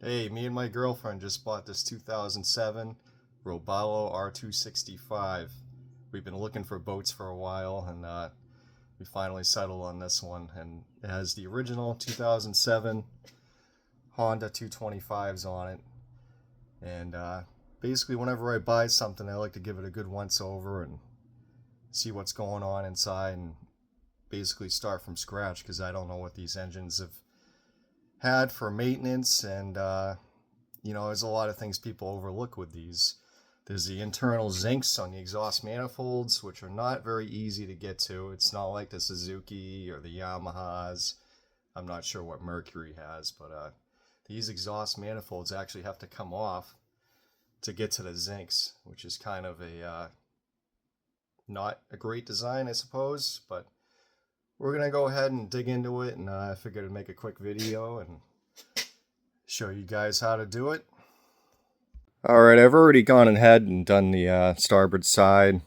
Hey, me and my girlfriend just bought this 2007 Robalo R265. We've been looking for boats for a while, and we finally settled on this one. And it has the original 2007 Honda 225s on it. And basically, whenever I buy something, I like to give it a good once over and see what's going on inside, and basically start from scratch because I don't know what these engines have had for maintenance. And there's a lot of things people overlook with these. There's the internal zincs on the exhaust manifolds, which are not very easy to get to. It's not like the Suzuki or the Yamahas. I'm not sure what Mercury has, but these exhaust manifolds actually have to come off to get to the zincs, which is kind of a not a great design, I suppose. But we're gonna go ahead and dig into it, and I figured I'd make a quick video and show you guys how to do it. Alright, I've already gone ahead and done the starboard side.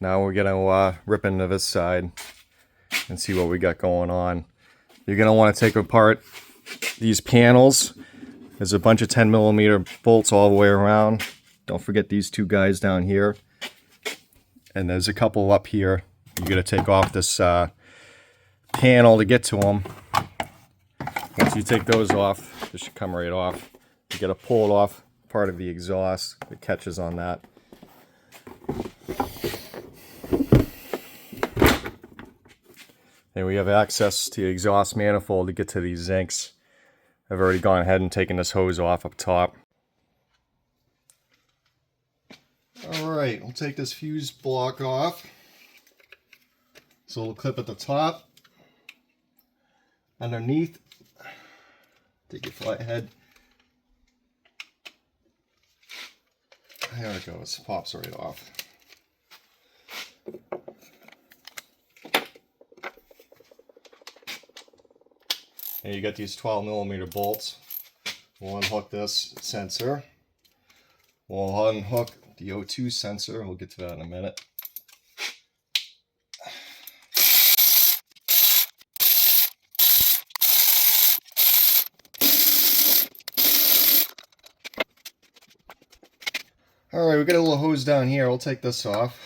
Now we're gonna rip into this side and see what we got going on. You're gonna want to take apart these panels. There's a bunch of 10mm bolts all the way around. Don't forget these two guys down here. And there's a couple up here. You gotta take off this panel to get to them. Once you take those off, this should come right off. You gotta pull it off part of the exhaust that catches on that. And we have access to the exhaust manifold to get to these zincs. I've already gone ahead and taken this hose off up top. Alright, we'll take this fuse block off. So we'll clip at the top. Underneath, take your flathead. There it goes, pops right off. And you got these 12mm bolts. We'll unhook this sensor. We'll unhook the O2 sensor. We'll get to that in a minute. Alright, we got a little hose down here. We'll take this off.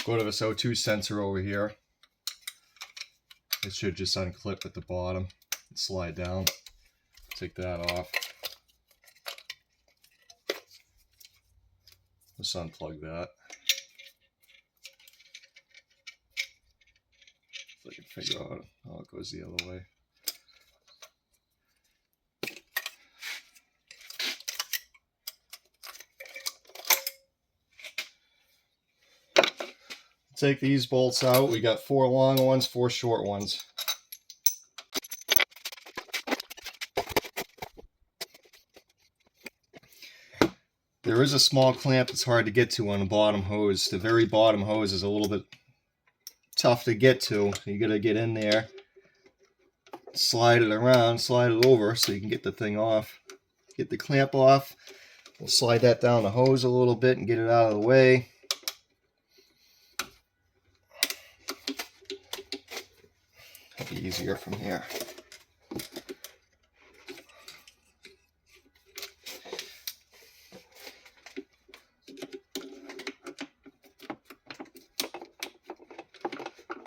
Go to this O2 sensor over here. It should just unclip at the bottom and slide down. Take that off. Let's unplug that. If I can figure out how it goes the other way. Take these bolts out. We got 4 long ones, 4 short ones. There is a small clamp that's hard to get to on the bottom hose. The very bottom hose is a little bit tough to get to. You gotta get in there, slide it around, slide it over so you can get the thing off. Get the clamp off. We'll slide that down the hose a little bit and get it out of the way. It'll be easier from here.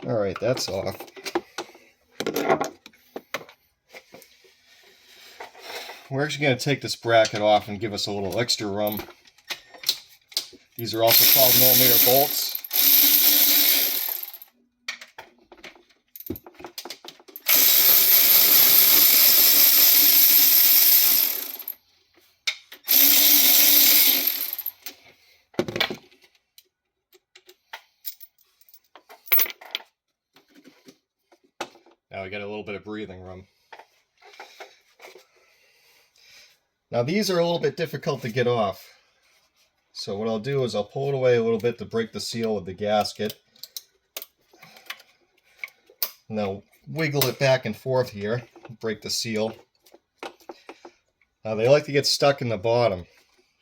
Alright, that's off. We're actually going to take this bracket off and give us a little extra room. These are also 12mm bolts. Now we got a little bit of breathing room. Now these are a little bit difficult to get off. So what I'll do is I'll pull it away a little bit to break the seal of the gasket. And then wiggle it back and forth here, break the seal. Now they like to get stuck in the bottom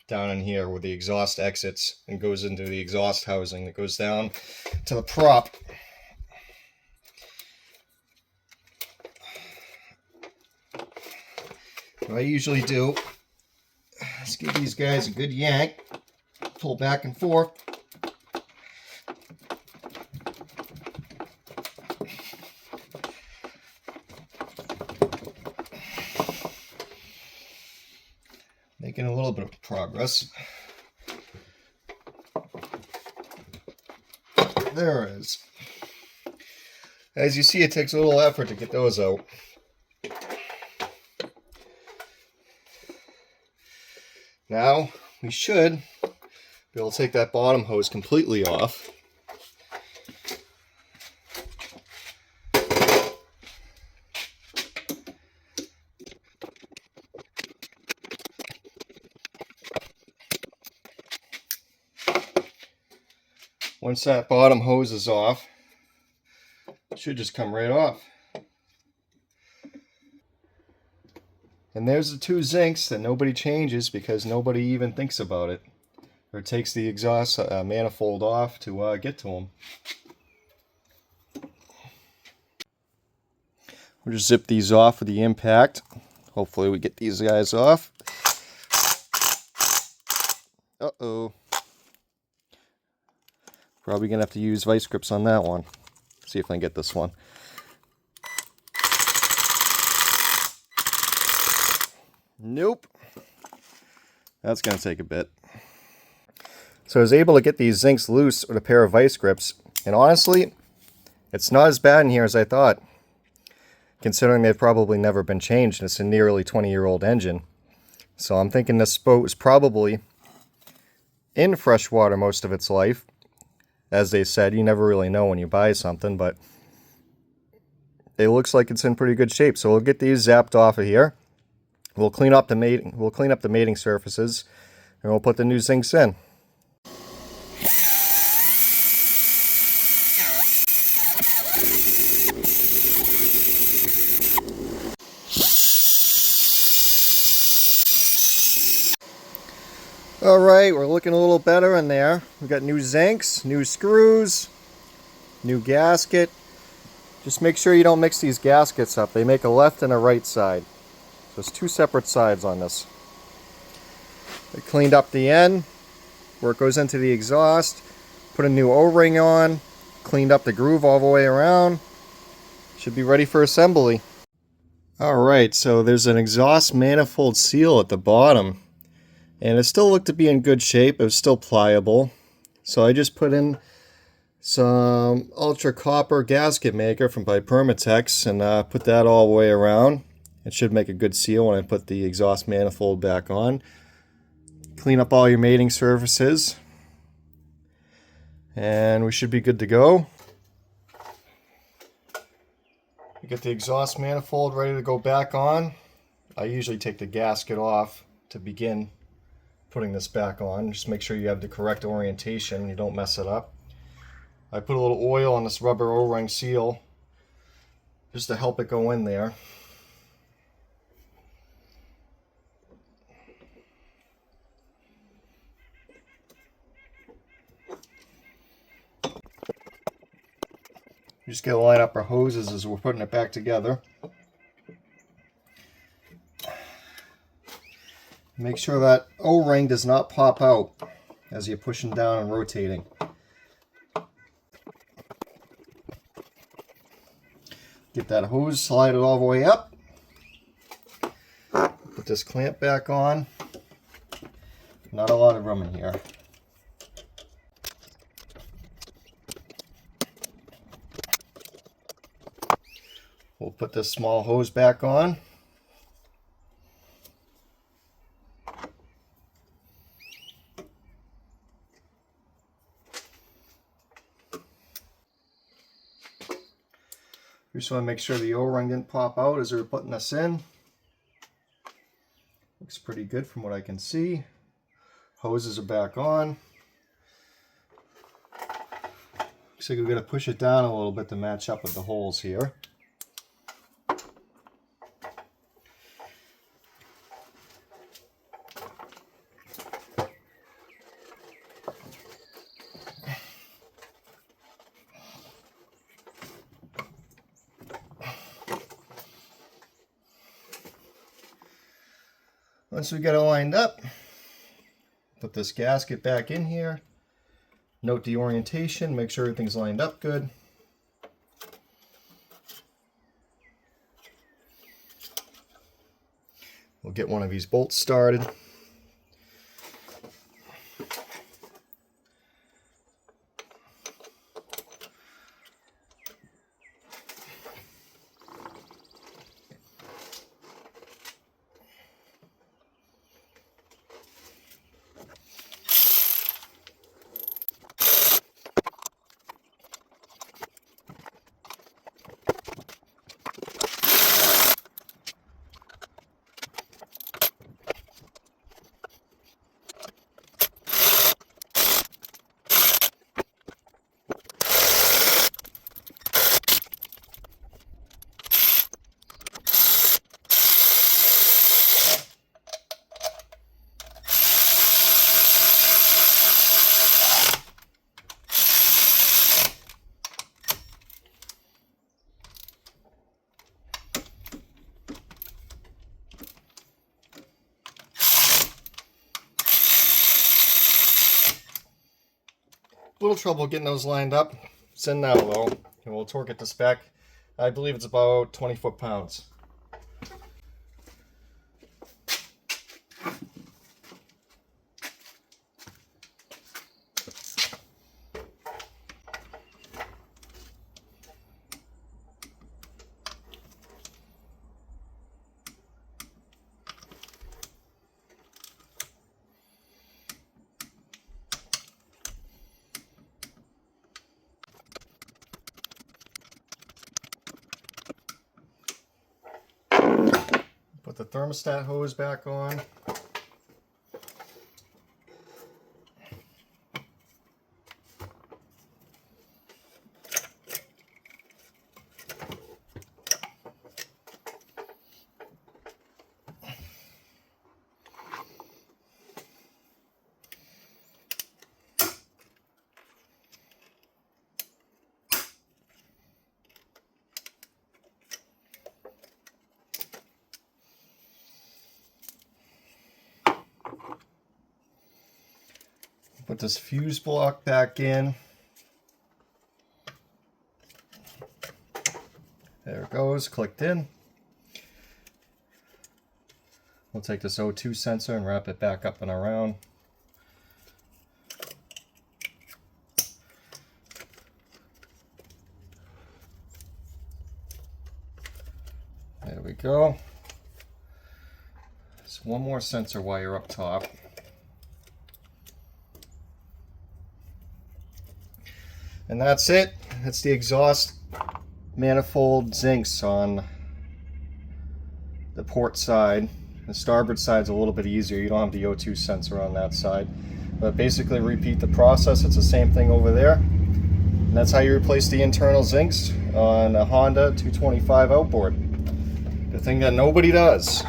down in here where the exhaust exits and goes into the exhaust housing that goes down to the prop. What I usually do is give these guys a good yank, pull back and forth. Making a little bit of progress. There it is. As you see, it takes a little effort to get those out. Now, we should be able to take that bottom hose completely off. Once that bottom hose is off, it should just come right off. And there's the two zincs that nobody changes because nobody even thinks about it or takes the exhaust manifold off to get to them. We'll just zip these off with the impact. Hopefully we get these guys off. Uh-oh. Probably going to have to use vice grips on that one. See if I can get this one. Nope. That's going to take a bit. So I was able to get these zincs loose with a pair of vice grips. And honestly, it's not as bad in here as I thought. Considering they've probably never been changed. And it's a nearly 20-year-old engine. So I'm thinking this boat was probably in freshwater most of its life. As they said, you never really know when you buy something, but it looks like it's in pretty good shape. So we'll get these zapped off of here. We'll clean up the mating surfaces, and we'll put the new zincs in. Alright, we're looking a little better in there. We've got new zincs, new screws, new gasket. Just make sure you don't mix these gaskets up. They make a left and a right side. So there's two separate sides on this. I cleaned up the end where it goes into the exhaust, put a new O-ring on, cleaned up the groove all the way around. Should be ready for assembly. Alright, so there's an exhaust manifold seal at the bottom. And it still looked to be in good shape. It was still pliable. So I just put in some ultra copper gasket maker from by Permatex and put that all the way around. It should make a good seal when I put the exhaust manifold back on. Clean up all your mating surfaces. And we should be good to go. We get the exhaust manifold ready to go back on. I usually take the gasket off to begin putting this back on. Just make sure you have the correct orientation and you don't mess it up. I put a little oil on this rubber O-ring seal just to help it go in there. We just gotta line up our hoses as we're putting it back together. Make sure that O-ring does not pop out as you're pushing down and rotating. Get that hose, slide it all the way up. Put this clamp back on. Not a lot of room in here. We'll put this small hose back on. We just want to make sure the O-ring didn't pop out as we were putting this in. Looks pretty good from what I can see. Hoses are back on. Looks like we're going to push it down a little bit to match up with the holes here. Once we get it lined up, put this gasket back in here. Note the orientation, make sure everything's lined up good. We'll get one of these bolts started. Little trouble getting those lined up. It's in now though, and we'll torque it to spec. I believe it's about 20 foot-pounds. Put the thermostat hose back on. Put this fuse block back in. There it goes, clicked in. We'll take this O2 sensor and wrap it back up and around. There we go. There's one more sensor wire up top. And that's it. That's the exhaust manifold zincs on the port side. The starboard side's a little bit easier. You don't have the O2 sensor on that side. But basically repeat the process. It's the same thing over there. And that's how you replace the internal zincs on a Honda 225 outboard. The thing that nobody does.